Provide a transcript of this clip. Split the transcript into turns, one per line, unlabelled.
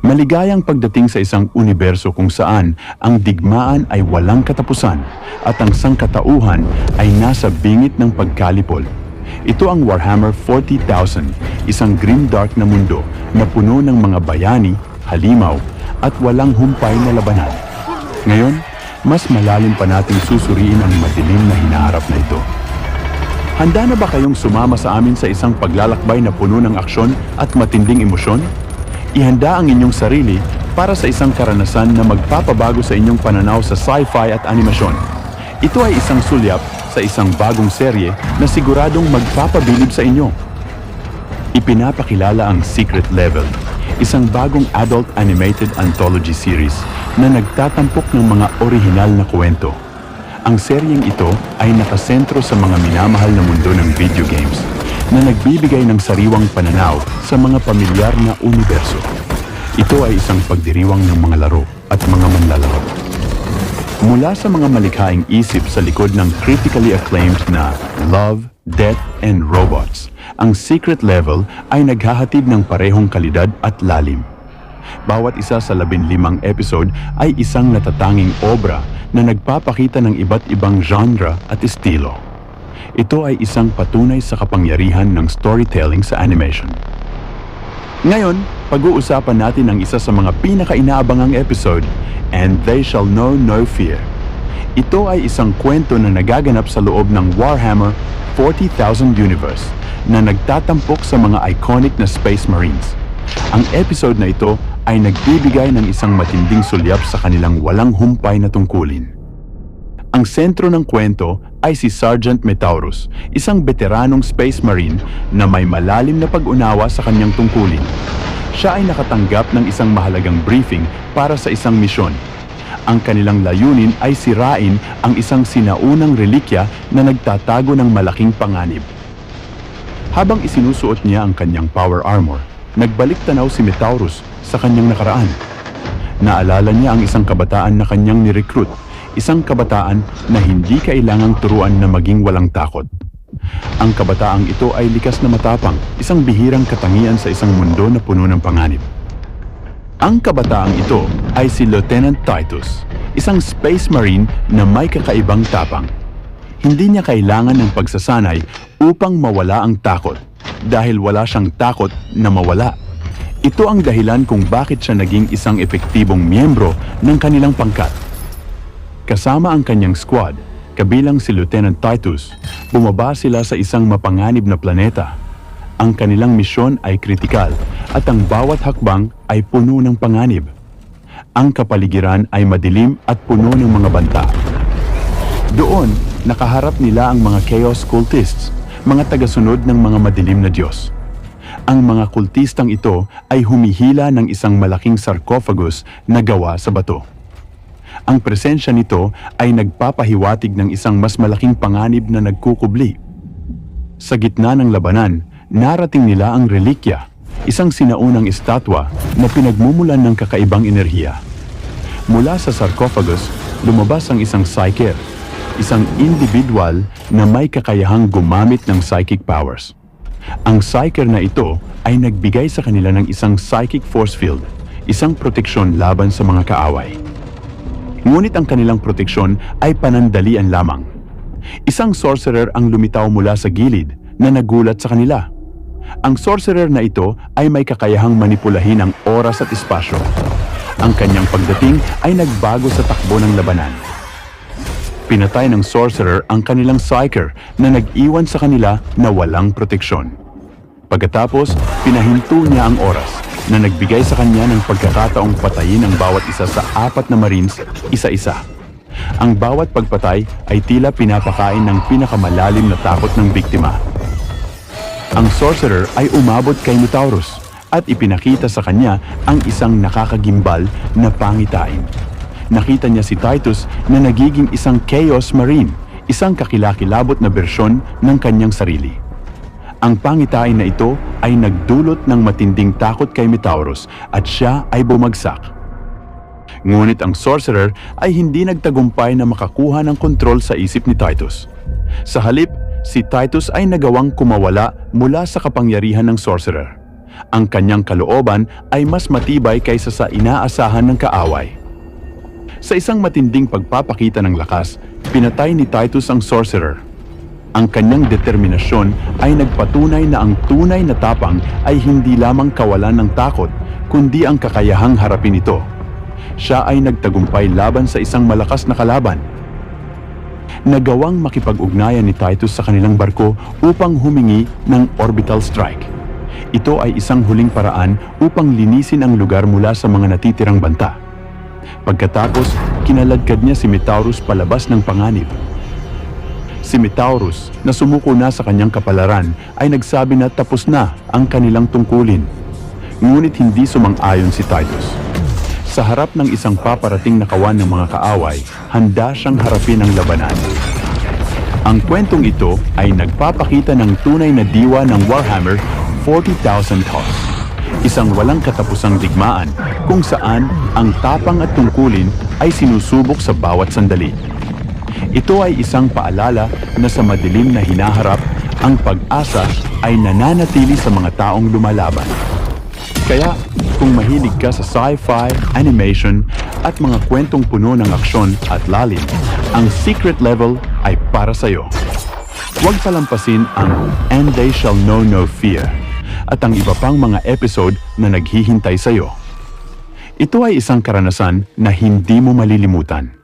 Maligayang pagdating sa isang universo kung saan ang digmaan ay walang katapusan at ang sangkatauhan ay nasa bingit ng pagkalipol. Ito ang Warhammer 40,000, isang grimdark na mundo na puno ng mga bayani, halimaw at walang humpay na labanan. Ngayon, mas malalim pa nating susuriin ang madilim na hinaharap na ito. Handa na ba kayong sumama sa amin sa isang paglalakbay na puno ng aksyon at matinding emosyon? Ihanda ang inyong sarili para sa isang karanasan na magpapabago sa inyong pananaw sa sci-fi at animasyon. Ito ay isang sulyap sa isang bagong serye na siguradong magpapabilib sa inyo. Ipinapakilala ang Secret Level, isang bagong adult animated anthology series na nagtatampok ng mga orihinal na kwento. Ang seryeng ito ay nakasentro sa mga minamahal na mundo ng video games na nagbibigay ng sariwang pananaw sa mga pamilyar na universo. Ito ay isang pagdiriwang ng mga laro at mga manlalaro. Mula sa mga malikhaing isip sa likod ng critically acclaimed na Love, Death, and Robots, ang Secret Level ay naghahatid ng parehong kalidad at lalim. Bawat isa sa 15 episode ay isang natatanging obra na nagpapakita ng iba't ibang genre at estilo. Ito ay isang patunay sa kapangyarihan ng storytelling sa animation. Ngayon, pag-uusapan natin ang isa sa mga pinaka-inaabangang episode, And They Shall Know No Fear. Ito ay isang kwento na nagaganap sa loob ng Warhammer 40,000 universe na nagtatampok sa mga iconic na Space Marines. Ang episode na ito ay nagbibigay ng isang matinding sulyap sa kanilang walang humpay na tungkulin. Ang sentro ng kwento ay si Sergeant Metaurus, isang veteranong Space Marine na may malalim na pag-unawa sa kanyang tungkulin. Siya ay nakatanggap ng isang mahalagang briefing para sa isang misyon. Ang kanilang layunin ay sirain ang isang sinaunang relikya na nagtatago ng malaking panganib. Habang isinusuot niya ang kanyang power armor, nagbalik tanaw si Metaurus sa kanyang nakaraan. Naalala niya ang isang kabataan na kanyang nirecruit, isang kabataan na hindi kailangang turuan na maging walang takot. Ang kabataang ito ay likas na matapang, isang bihirang katangian sa isang mundo na puno ng panganib. Ang kabataang ito ay si Lieutenant Titus, isang Space Marine na may kakaibang tapang. Hindi niya kailangan ng pagsasanay upang mawala ang takot, dahil wala siyang takot na mawala. Ito ang dahilan kung bakit siya naging isang epektibong miyembro ng kanilang pangkat. Kasama ang kanyang squad, kabilang si Lieutenant Titus, bumaba sila sa isang mapanganib na planeta. Ang kanilang misyon ay kritikal at ang bawat hakbang ay puno ng panganib. Ang kapaligiran ay madilim at puno ng mga banta. Doon, nakaharap nila ang mga Chaos Cultists, mga tagasunod ng mga madilim na Diyos. Ang mga kultistang ito ay humihila ng isang malaking sarcophagus na gawa sa bato. Ang presensya nito ay nagpapahiwatig ng isang mas malaking panganib na nagkukubli. Sa gitna ng labanan, narating nila ang relikya, isang sinaunang estatwa na pinagmumulan ng kakaibang enerhiya. Mula sa sarcophagus, lumabas ang isang psyker, isang individual na may kakayahang gumamit ng psychic powers. Ang psyker na ito ay nagbigay sa kanila ng isang psychic force field, isang proteksyon laban sa mga kaaway. Ngunit ang kanilang proteksyon ay panandalian lamang. Isang sorcerer ang lumitaw mula sa gilid na nagulat sa kanila. Ang sorcerer na ito ay may kakayahang manipulahin ang oras at espasyo. Ang kanyang pagdating ay nagbago sa takbo ng labanan. Pinatay ng sorcerer ang kanilang psyker na nag-iwan sa kanila na walang proteksyon. Pagkatapos, pinahinto niya ang oras na nagbigay sa kanya ng pagkakataong patayin ang bawat isa sa 4 na Marines isa-isa. Ang bawat pagpatay ay tila pinapakain ng pinakamalalim na takot ng biktima. Ang sorcerer ay umabot kay Metaurus at ipinakita sa kanya ang isang nakakagimbal na pangitain. Nakita niya si Titus na nagiging isang Chaos Marine, isang kakilakilabot na bersyon ng kanyang sarili. Ang pangitain na ito ay nagdulot ng matinding takot kay Metaurus at siya ay bumagsak. Ngunit ang sorcerer ay hindi nagtagumpay na makakuha ng kontrol sa isip ni Titus. Sa halip, si Titus ay nagawang kumawala mula sa kapangyarihan ng sorcerer. Ang kanyang kalooban ay mas matibay kaysa sa inaasahan ng kaaway. Sa isang matinding pagpapakita ng lakas, pinatay ni Titus ang sorcerer. Ang kanyang determinasyon ay nagpatunay na ang tunay na tapang ay hindi lamang kawalan ng takot, kundi ang kakayahang harapin ito. Siya ay nagtagumpay laban sa isang malakas na kalaban. Nagawang makipag-ugnayan ni Titus sa kanilang barko upang humingi ng orbital strike. Ito ay isang huling paraan upang linisin ang lugar mula sa mga natitirang banta. Pagkatapos, kinaladkad niya si Metaurus palabas ng panganib. Si Metaurus, na sumuko na sa kanyang kapalaran, ay nagsabi na tapos na ang kanilang tungkulin. Ngunit hindi sumang-ayon si Titus. Sa harap ng isang paparating na kawan ng mga kaaway, handa siyang harapin ang labanan. Ang kwentong ito ay nagpapakita ng tunay na diwa ng Warhammer 40,000 Hoth. Isang walang katapusang digmaan kung saan ang tapang at tungkulin ay sinusubok sa bawat sandali. Ito ay isang paalala na sa madilim na hinaharap, ang pag-asa ay nananatili sa mga taong lumalaban. Kaya, kung mahilig ka sa sci-fi, animation, at mga kwentong puno ng aksyon at lalim, ang Secret Level ay para sa'yo. Huwag palampasin ang And They Shall Know No Fear at ang iba pang mga episode na naghihintay sa'yo. Ito ay isang karanasan na hindi mo malilimutan.